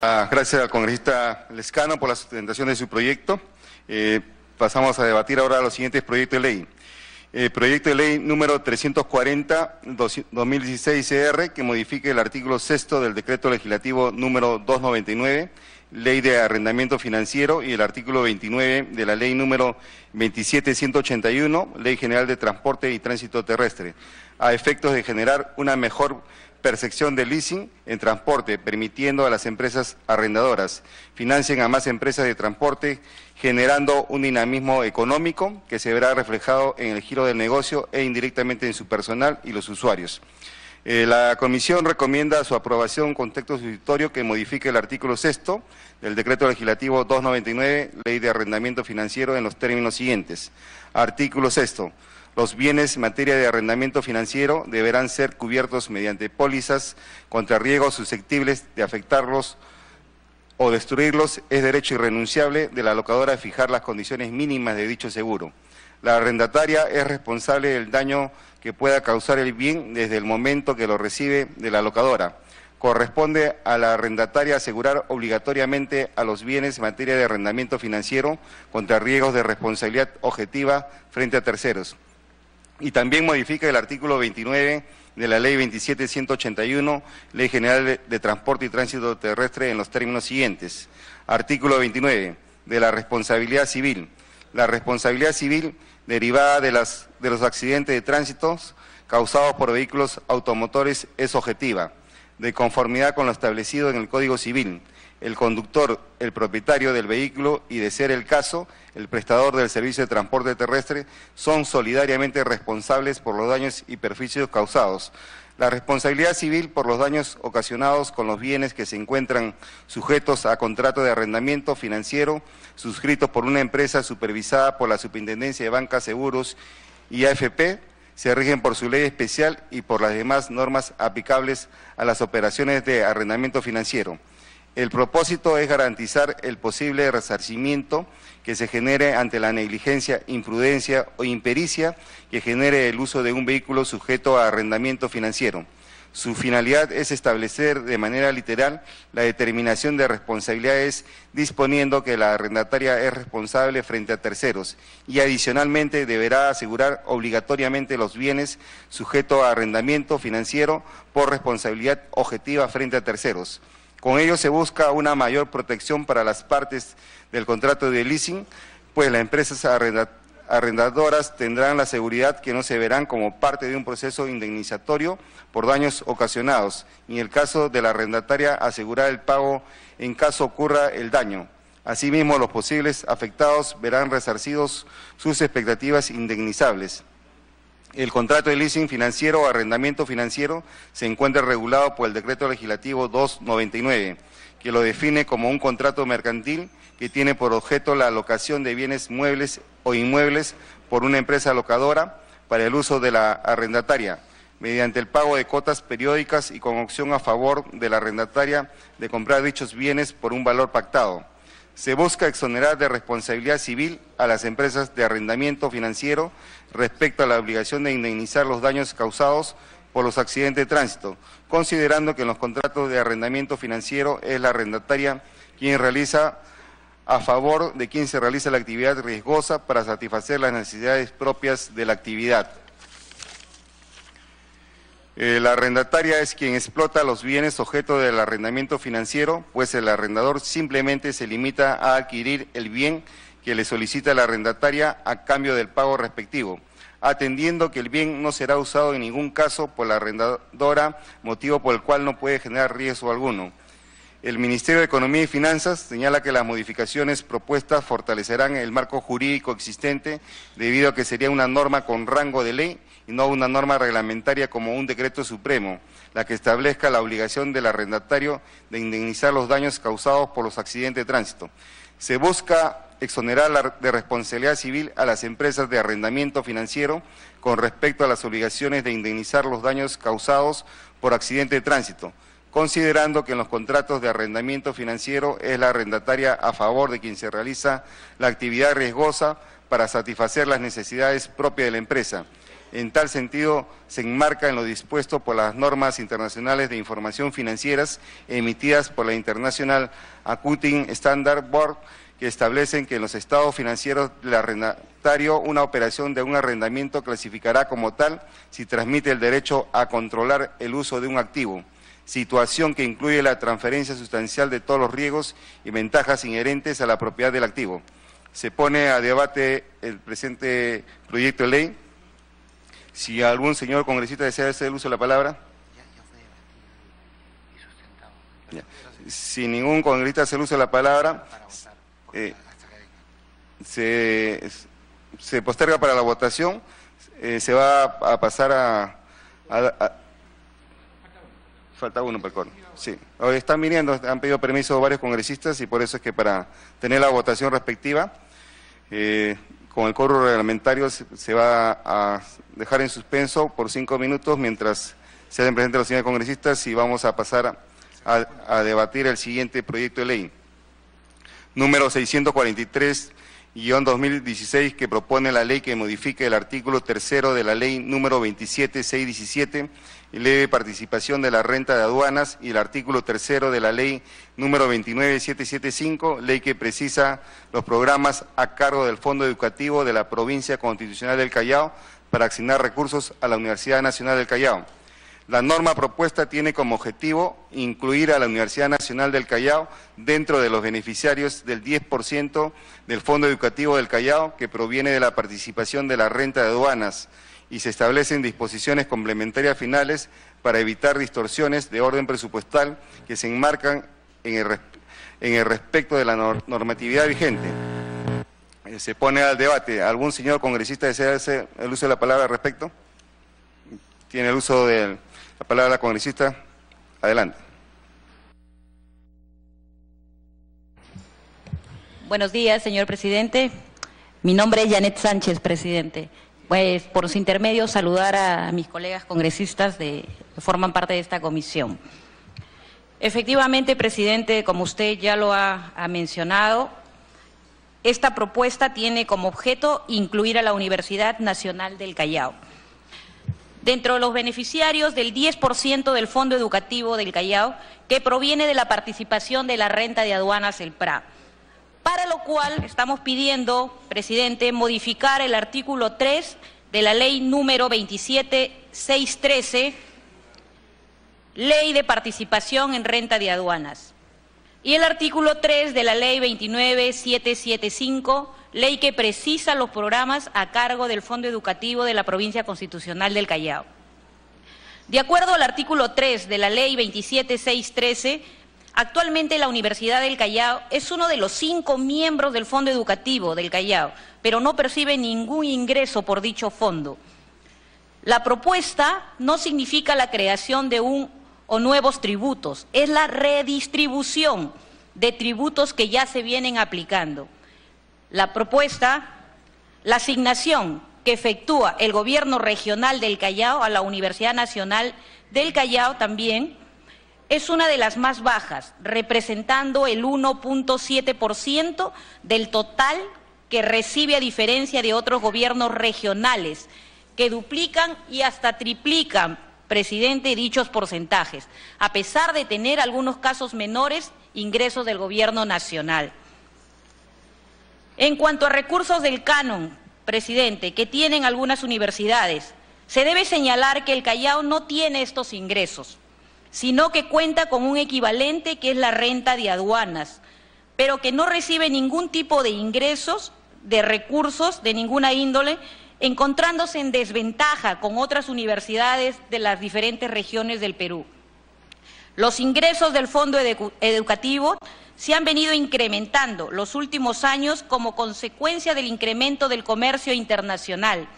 Gracias al congresista Lescano por la sustentación de su proyecto. Pasamos a debatir ahora los siguientes proyectos de ley. Proyecto de ley número 340-2016-CR, que modifique el artículo 6º del decreto legislativo número 299, ley de arrendamiento financiero, y el artículo 29 de la ley número 27181, ley general de transporte y tránsito terrestre, a efectos de generar una mejor percepción del leasing en transporte, permitiendo a las empresas arrendadoras financien a más empresas de transporte, generando un dinamismo económico que se verá reflejado en el giro del negocio e indirectamente en su personal y los usuarios. La Comisión recomienda su aprobación con texto sustitutorio que modifique el artículo 6º del Decreto Legislativo 299, Ley de Arrendamiento Financiero, en los términos siguientes. Artículo 6º. Los bienes en materia de arrendamiento financiero deberán ser cubiertos mediante pólizas contra riesgos susceptibles de afectarlos o destruirlos. Es derecho irrenunciable de la locadora fijar las condiciones mínimas de dicho seguro. La arrendataria es responsable del daño que pueda causar el bien desde el momento que lo recibe de la locadora. Corresponde a la arrendataria asegurar obligatoriamente a los bienes en materia de arrendamiento financiero contra riesgos de responsabilidad objetiva frente a terceros. Y también modifica el artículo 29 de la Ley 27181, Ley General de Transporte y Tránsito Terrestre, en los términos siguientes. Artículo 29, de la responsabilidad civil. La responsabilidad civil derivada de los accidentes de tránsito causados por vehículos automotores es objetiva, de conformidad con lo establecido en el Código Civil. El conductor, el propietario del vehículo y, de ser el caso, el prestador del servicio de transporte terrestre son solidariamente responsables por los daños y perjuicios causados. La responsabilidad civil por los daños ocasionados con los bienes que se encuentran sujetos a contrato de arrendamiento financiero suscritos por una empresa supervisada por la Superintendencia de Banca, Seguros y AFP, se rigen por su ley especial y por las demás normas aplicables a las operaciones de arrendamiento financiero. El propósito es garantizar el posible resarcimiento que se genere ante la negligencia, imprudencia o impericia que genere el uso de un vehículo sujeto a arrendamiento financiero. Su finalidad es establecer de manera literal la determinación de responsabilidades, disponiendo que la arrendataria es responsable frente a terceros y adicionalmente deberá asegurar obligatoriamente los bienes sujetos a arrendamiento financiero por responsabilidad objetiva frente a terceros. Con ello se busca una mayor protección para las partes del contrato de leasing, pues las empresas arrendadoras tendrán la seguridad que no se verán como parte de un proceso indemnizatorio por daños ocasionados, y en el caso de la arrendataria asegurar el pago en caso ocurra el daño. Asimismo, los posibles afectados verán resarcidos sus expectativas indemnizables. El contrato de leasing financiero o arrendamiento financiero se encuentra regulado por el Decreto Legislativo 299, que lo define como un contrato mercantil que tiene por objeto la locación de bienes muebles o inmuebles por una empresa locadora para el uso de la arrendataria, mediante el pago de cuotas periódicas y con opción a favor de la arrendataria de comprar dichos bienes por un valor pactado. Se busca exonerar de responsabilidad civil a las empresas de arrendamiento financiero respecto a la obligación de indemnizar los daños causados por los accidentes de tránsito, considerando que en los contratos de arrendamiento financiero es la arrendataria quien realiza a favor de quien se realiza la actividad riesgosa para satisfacer las necesidades propias de la actividad. La arrendataria es quien explota los bienes objeto del arrendamiento financiero, pues el arrendador simplemente se limita a adquirir el bien que le solicita la arrendataria a cambio del pago respectivo, atendiendo que el bien no será usado en ningún caso por la arrendadora, motivo por el cual no puede generar riesgo alguno. El Ministerio de Economía y Finanzas señala que las modificaciones propuestas fortalecerán el marco jurídico existente, debido a que sería una norma con rango de ley y no una norma reglamentaria como un decreto supremo, la que establezca la obligación del arrendatario de indemnizar los daños causados por los accidentes de tránsito. Se busca exonerar de responsabilidad civil a las empresas de arrendamiento financiero con respecto a las obligaciones de indemnizar los daños causados por accidente de tránsito, considerando que en los contratos de arrendamiento financiero es la arrendataria a favor de quien se realiza la actividad riesgosa para satisfacer las necesidades propias de la empresa. En tal sentido, se enmarca en lo dispuesto por las normas internacionales de información financieras emitidas por la International Accounting Standard Board, que establecen que en los estados financieros del arrendatario una operación de un arrendamiento clasificará como tal si transmite el derecho a controlar el uso de un activo, situación que incluye la transferencia sustancial de todos los riesgos y ventajas inherentes a la propiedad del activo. Se pone a debate el presente proyecto de ley. Si algún señor congresista desea hacer el uso de la palabra. Ya. Si ningún congresista hace el uso de la palabra, se posterga para la votación. Se va a pasar a falta uno para el coro. Sí. Hoy están viniendo, han pedido permiso varios congresistas y por eso es que para tener la votación respectiva, con el coro reglamentario se va a dejar en suspenso por 5 minutos mientras se den presentes los señores congresistas y vamos a pasar a debatir el siguiente proyecto de ley. Número 643-2016, que propone la ley que modifique el artículo 3º de la ley número 27617, ley de participación de la renta de aduanas, y el artículo 3º de la ley número 29775, ley que precisa los programas a cargo del Fondo Educativo de la Provincia Constitucional del Callao para asignar recursos a la Universidad Nacional del Callao. La norma propuesta tiene como objetivo incluir a la Universidad Nacional del Callao dentro de los beneficiarios del 10% del Fondo Educativo del Callao que proviene de la participación de la renta de aduanas, y se establecen disposiciones complementarias finales para evitar distorsiones de orden presupuestal que se enmarcan en el respecto de la normatividad vigente. Se pone al debate. ¿Algún señor congresista desea hacer el uso de la palabra al respecto? Tiene el uso de la palabra la congresista. Adelante. Buenos días, señor presidente. Mi nombre es Janet Sánchez, presidente. Pues, por su intermedio, saludar a mis colegas congresistas que forman parte de esta comisión. Efectivamente, presidente, como usted ya lo ha mencionado, esta propuesta tiene como objeto incluir a la Universidad Nacional del Callao dentro de los beneficiarios del 10% del Fondo Educativo del Callao, que proviene de la participación de la renta de aduanas, el PRA. Para lo cual estamos pidiendo, presidente, modificar el artículo 3 de la ley número 27613, ley de participación en renta de aduanas, y el artículo 3 de la ley 29775, ley que precisa los programas a cargo del Fondo Educativo de la Provincia Constitucional del Callao. De acuerdo al artículo 3 de la ley 27613, actualmente la Universidad del Callao es uno de los 5 miembros del Fondo Educativo del Callao, pero no percibe ningún ingreso por dicho fondo. La propuesta no significa la creación de o nuevos tributos, es la redistribución de tributos que ya se vienen aplicando. La propuesta, la asignación que efectúa el Gobierno Regional del Callao a la Universidad Nacional del Callao también, es una de las más bajas, representando el 1.7% del total que recibe, a diferencia de otros gobiernos regionales, que duplican y hasta triplican, presidente, dichos porcentajes, a pesar de tener algunos casos menores ingresos del gobierno nacional. En cuanto a recursos del canon, presidente, que tienen algunas universidades, se debe señalar que el Callao no tiene estos ingresos, sino que cuenta con un equivalente que es la renta de aduanas, pero que no recibe ningún tipo de ingresos, de recursos de ninguna índole, encontrándose en desventaja con otras universidades de las diferentes regiones del Perú. Los ingresos del Fondo Educativo se han venido incrementando los últimos años como consecuencia del incremento del comercio internacional,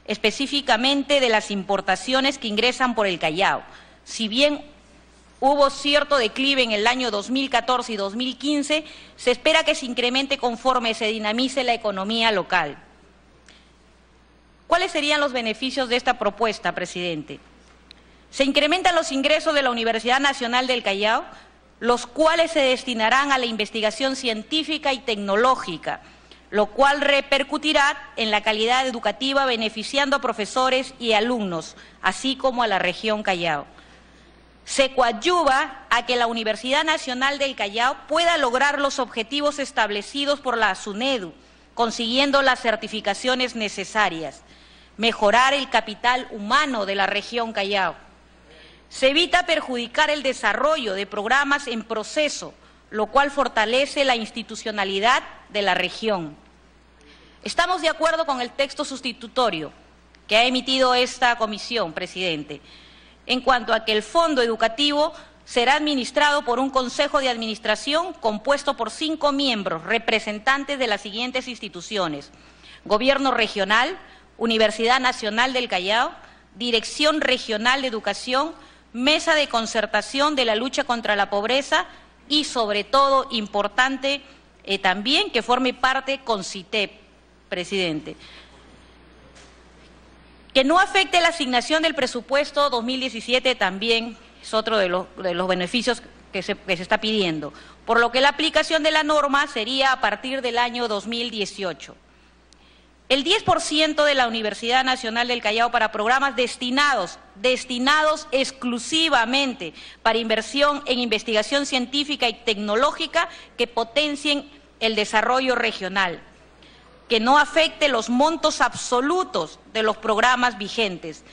específicamente de las importaciones que ingresan por el Callao. Si bien hubo cierto declive en el año 2014 y 2015, se espera que se incremente conforme se dinamice la economía local. ¿Cuáles serían los beneficios de esta propuesta, presidente? Se incrementan los ingresos de la Universidad Nacional del Callao, los cuales se destinarán a la investigación científica y tecnológica, lo cual repercutirá en la calidad educativa, beneficiando a profesores y alumnos, así como a la región Callao. Se coadyuva a que la Universidad Nacional del Callao pueda lograr los objetivos establecidos por la SUNEDU, consiguiendo las certificaciones necesarias, mejorar el capital humano de la región Callao. Se evita perjudicar el desarrollo de programas en proceso, lo cual fortalece la institucionalidad de la región. Estamos de acuerdo con el texto sustitutorio que ha emitido esta comisión, presidente, en cuanto a que el fondo educativo será administrado por un consejo de administración compuesto por 5 miembros, representantes de las siguientes instituciones: Gobierno Regional, Universidad Nacional del Callao, Dirección Regional de Educación, Mesa de Concertación de la Lucha contra la Pobreza y, sobre todo, importante también, que forme parte CONCITEP, presidente. Que no afecte la asignación del presupuesto 2017 también es otro de los beneficios que se está pidiendo, por lo que la aplicación de la norma sería a partir del año 2018. El 10% de la Universidad Nacional del Callao para programas destinados exclusivamente para inversión en investigación científica y tecnológica que potencien el desarrollo regional. Que no afecte los montos absolutos de los programas vigentes.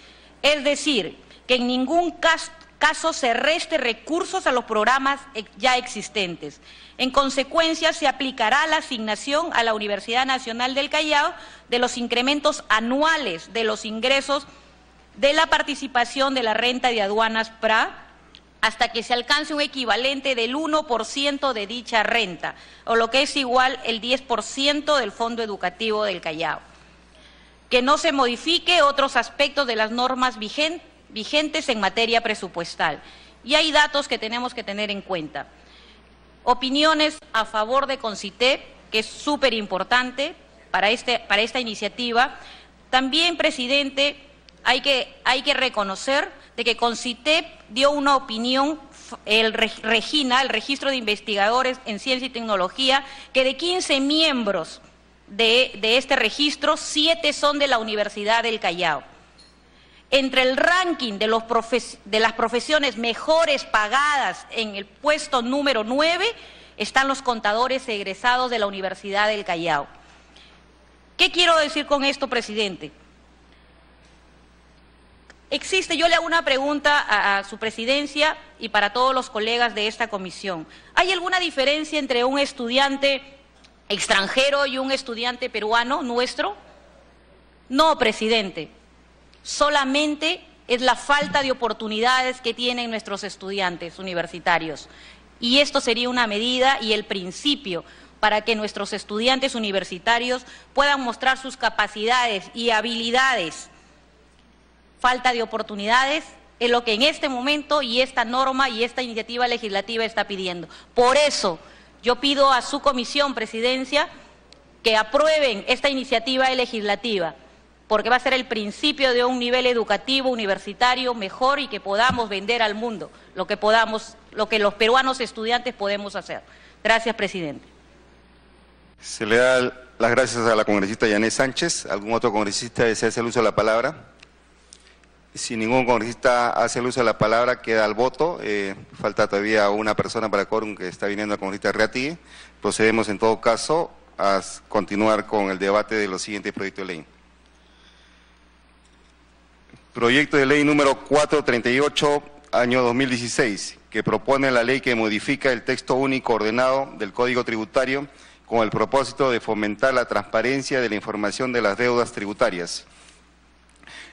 Es decir, que en ningún caso se reste recursos a los programas ya existentes. En consecuencia, se aplicará la asignación a la Universidad Nacional del Callao de los incrementos anuales de los ingresos de la participación de la renta de aduanas PRA hasta que se alcance un equivalente del 1% de dicha renta, o lo que es igual el 10% del Fondo Educativo del Callao. Que no se modifique otros aspectos de las normas vigentes en materia presupuestal. Y hay datos que tenemos que tener en cuenta. Opiniones a favor de CONCITEP, que es súper importante para esta iniciativa. También, presidente, hay que reconocer de que CONCITEP dio una opinión, el REGINA, el Registro de Investigadores en Ciencia y Tecnología, que de 15 miembros de este registro, 7 son de la Universidad del Callao. Entre el ranking de las profesiones mejores pagadas, en el puesto número 9, están los contadores egresados de la Universidad del Callao. ¿Qué quiero decir con esto, presidente? Yo le hago una pregunta a su presidencia y para todos los colegas de esta comisión. ¿Hay alguna diferencia entre un estudiante extranjero y un estudiante peruano nuestro? No, presidente. Solamente es la falta de oportunidades que tienen nuestros estudiantes universitarios. Y esto sería una medida y el principio para que nuestros estudiantes universitarios puedan mostrar sus capacidades y habilidades. Falta de oportunidades es lo que en este momento y esta norma y esta iniciativa legislativa está pidiendo. Por eso yo pido a su comisión, presidencia, que aprueben esta iniciativa legislativa, porque va a ser el principio de un nivel educativo universitario mejor y que podamos vender al mundo lo que los peruanos estudiantes podemos hacer. Gracias, presidente. Se le da las gracias a la congresista Yanet Sánchez. ¿Algún otro congresista desea hacer uso de la palabra? Si ningún congresista hace el uso de la palabra, queda al voto. Falta todavía una persona para el quórum, que está viniendo la congresista Reatigui. Procedemos en todo caso a continuar con el debate de los siguientes proyectos de ley. Proyecto de ley número 438, año 2016, que propone la ley que modifica el texto único ordenado del Código Tributario con el propósito de fomentar la transparencia de la información de las deudas tributarias.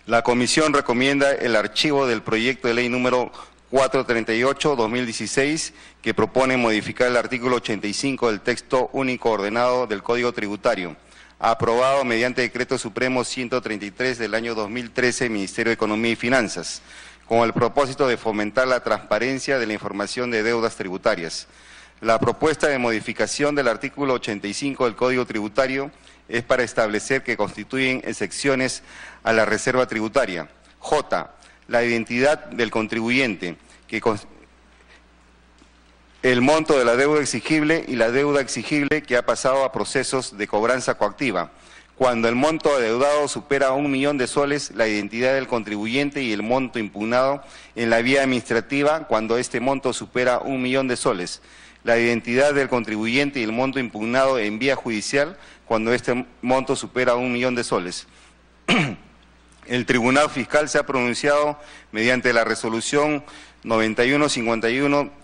La comisión recomienda el archivo del proyecto de ley número 438-2016, que propone modificar el artículo 85 del texto único ordenado del Código Tributario, aprobado mediante Decreto Supremo 133 del año 2013, Ministerio de Economía y Finanzas, con el propósito de fomentar la transparencia de la información de deudas tributarias. La propuesta de modificación del artículo 85 del Código Tributario es para establecer que constituyen excepciones a la reserva tributaria. J. La identidad del contribuyente, el monto de la deuda exigible y la deuda exigible que ha pasado a procesos de cobranza coactiva. Cuando el monto adeudado supera 1 millón de soles, la identidad del contribuyente y el monto impugnado en la vía administrativa cuando este monto supera 1 millón de soles. La identidad del contribuyente y el monto impugnado en vía judicial cuando este monto supera 1 millón de soles. El Tribunal Fiscal se ha pronunciado mediante la resolución 9151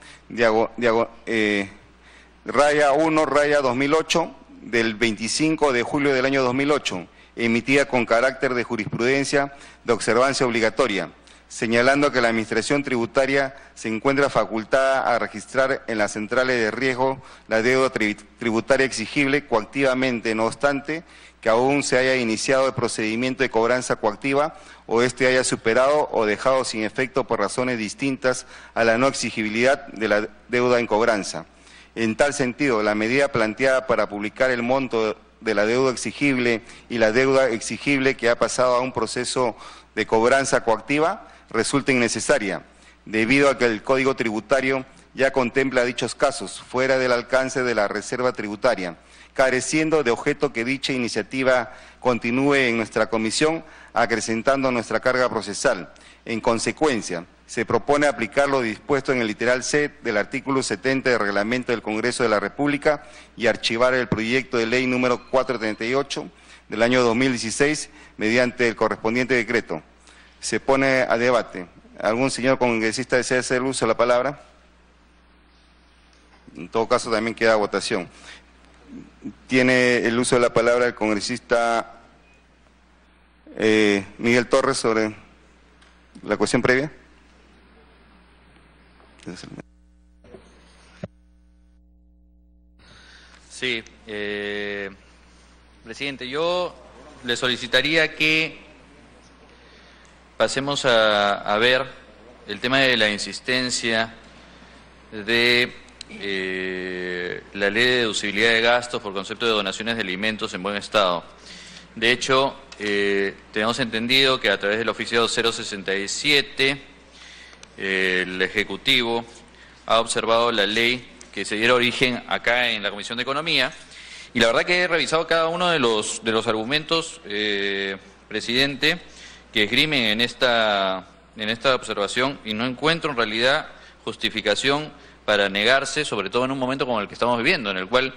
raya 1 raya 2008 del 25 de julio del año 2008, emitida con carácter de jurisprudencia de observancia obligatoria, señalando que la Administración Tributaria se encuentra facultada a registrar en las centrales de riesgo la deuda tributaria exigible coactivamente, no obstante que aún se haya iniciado el procedimiento de cobranza coactiva o éste haya superado o dejado sin efecto por razones distintas a la no exigibilidad de la deuda en cobranza. En tal sentido, la medida planteada para publicar el monto de la deuda exigible y la deuda exigible que ha pasado a un proceso de cobranza coactiva resulta innecesaria, debido a que el Código Tributario ya contempla dichos casos fuera del alcance de la reserva tributaria, careciendo de objeto que dicha iniciativa continúe en nuestra comisión, acrecentando nuestra carga procesal. En consecuencia, se propone aplicar lo dispuesto en el literal C del artículo 70 del Reglamento del Congreso de la República y archivar el proyecto de ley número 438 del año 2016 mediante el correspondiente decreto. Se pone a debate. ¿Algún señor congresista desea hacer uso de la palabra? En todo caso, también queda votación. Tiene el uso de la palabra el congresista Miguel Torres sobre la cuestión previa. Sí, presidente, yo le solicitaría que pasemos a ver el tema de la insistencia de la ley de deducibilidad de gastos por concepto de donaciones de alimentos en buen estado. De hecho, tenemos entendido que a través del oficio 067 el Ejecutivo ha observado la ley que se diera origen acá en la Comisión de Economía, y la verdad que he revisado cada uno de los argumentos, presidente, que esgrimen en esta observación, y no encuentro en realidad justificación para negarse, sobre todo en un momento como el que estamos viviendo, en el cual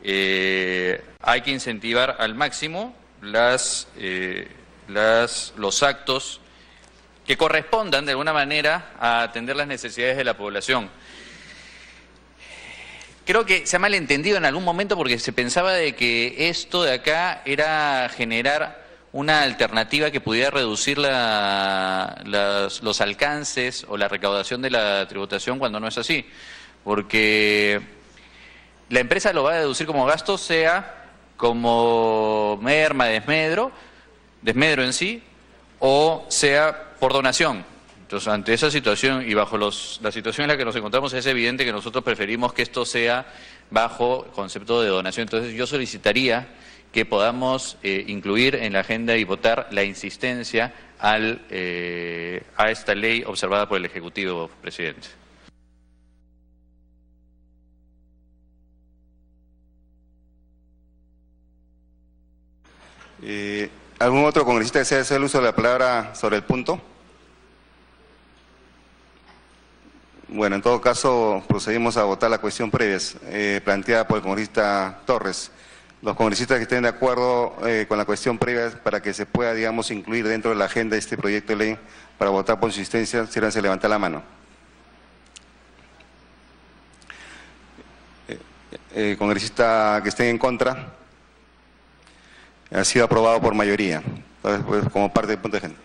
hay que incentivar al máximo los actos que correspondan de alguna manera a atender las necesidades de la población. Creo que se ha malentendido en algún momento porque se pensaba de que esto de acá era generar una alternativa que pudiera reducir los alcances o la recaudación de la tributación, cuando no es así. Porque la empresa lo va a deducir como gasto, sea como merma, desmedro en sí, o sea por donación. Entonces, ante esa situación y bajo la situación en la que nos encontramos, es evidente que nosotros preferimos que esto sea bajo concepto de donación. Entonces, yo solicitaría que podamos incluir en la agenda y votar la insistencia a esta ley observada por el Ejecutivo, presidente. ¿Algún otro congresista desea hacer uso de la palabra sobre el punto? Bueno, en todo caso, procedimos a votar la cuestión previa planteada por el congresista Torres. Los congresistas que estén de acuerdo con la cuestión previa para que se pueda, digamos, incluir dentro de la agenda de este proyecto de ley para votar por insistencia, sírvanse levantar la mano. Congresista que estén en contra. Ha sido aprobado por mayoría, entonces, pues, como parte del punto de agenda.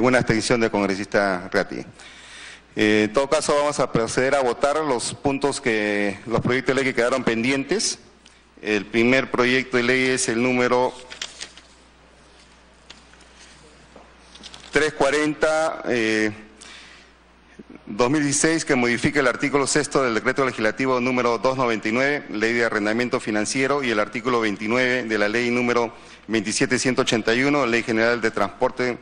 Una abstención del congresista Ratti. En todo caso, vamos a proceder a votar los proyectos de ley que quedaron pendientes. El primer proyecto de ley es el número 340-2016, que modifica el artículo 6 del decreto legislativo número 299, ley de arrendamiento financiero, y el artículo 29 de la ley número 27181, ley general de transporte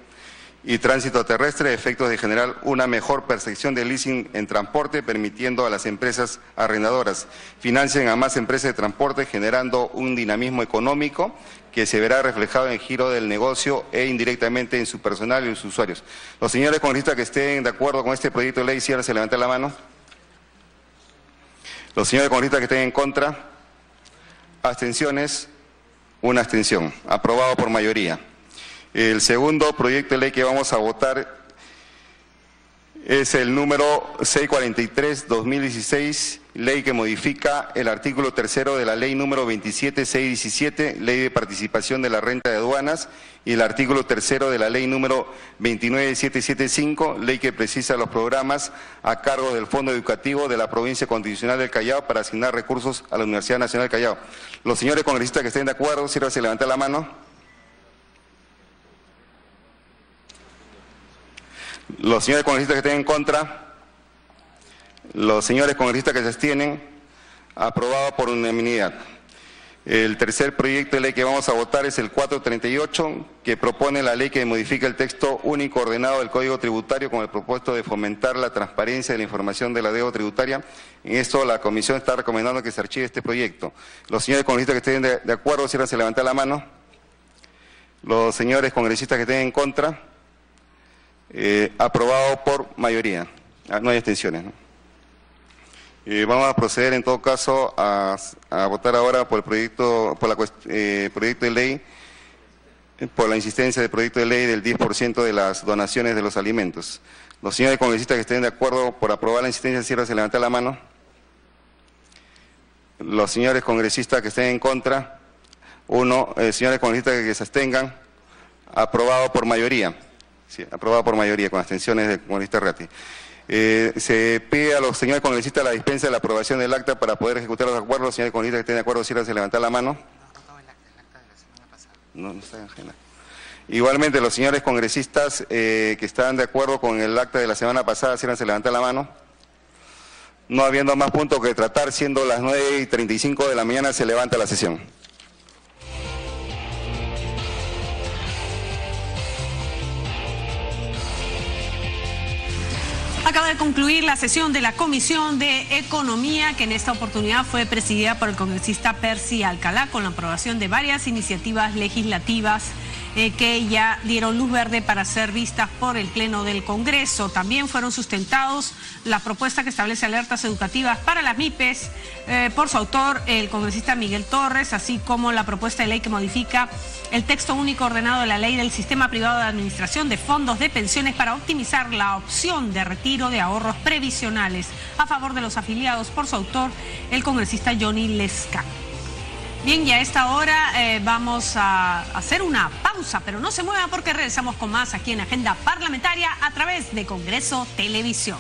y tránsito terrestre, a efectos de generar una mejor percepción del leasing en transporte, permitiendo a las empresas arrendadoras financien a más empresas de transporte, generando un dinamismo económico que se verá reflejado en el giro del negocio e indirectamente en su personal y en sus usuarios. Los señores congresistas que estén de acuerdo con este proyecto de ley, se levanten la mano. Los señores congresistas que estén en contra. Abstenciones. Una abstención. Aprobado por mayoría. El segundo proyecto de ley que vamos a votar es el número 643/2016, ley que modifica el artículo 3º de la ley número 27617, ley de participación de la renta de aduanas, y el artículo 3º de la ley número 29775, ley que precisa los programas a cargo del Fondo Educativo de la Provincia Constitucional del Callao para asignar recursos a la Universidad Nacional del Callao. Los señores congresistas que estén de acuerdo, sírvase levantar la mano. Los señores congresistas que estén en contra. Los señores congresistas que se abstienen. Aprobado por unanimidad. El tercer proyecto de ley que vamos a votar es el 438, que propone la ley que modifica el texto único ordenado del Código Tributario con el propósito de fomentar la transparencia de la información de la deuda tributaria. En esto la Comisión está recomendando que se archive este proyecto. Los señores congresistas que estén de acuerdo, sírvanse levantar la mano. Los señores congresistas que estén en contra. Aprobado por mayoría. No hay abstenciones, ¿no? Vamos a proceder en todo caso a votar ahora por el proyecto, proyecto de ley, por la insistencia del proyecto de ley del 10% de las donaciones de los alimentos. Los señores congresistas que estén de acuerdo por aprobar la insistencia, sírvanse levantar la mano. Los señores congresistas que estén en contra. Señores congresistas que se abstengan. Aprobado por mayoría. Sí, aprobado por mayoría, con abstenciones del congresista Ratti. Se pide a los señores congresistas la dispensa de la aprobación del acta para poder ejecutar los acuerdos. Los señores congresistas que estén de acuerdo, sírvanse levantar la mano. No está ajena. Igualmente, los señores congresistas que están de acuerdo con el acta de la semana pasada, sírvanse levantar la mano. No habiendo más puntos que tratar, siendo las 9:35 de la mañana, se levanta la sesión. Acaba de concluir la sesión de la Comisión de Economía, que en esta oportunidad fue presidida por el congresista Percy Alcalá, con la aprobación de varias iniciativas legislativas que ya dieron luz verde para ser vistas por el Pleno del Congreso. También fueron sustentados la propuesta que establece alertas educativas para las MIPES por su autor, el congresista Miguel Torres, así como la propuesta de ley que modifica el texto único ordenado de la ley del Sistema Privado de Administración de Fondos de Pensiones para optimizar la opción de retiro de ahorros previsionales a favor de los afiliados, por su autor, el congresista Johnny Lescano. Bien, y a esta hora vamos a hacer una pausa, pero no se muevan porque regresamos con más aquí en Agenda Parlamentaria a través de Congreso Televisión.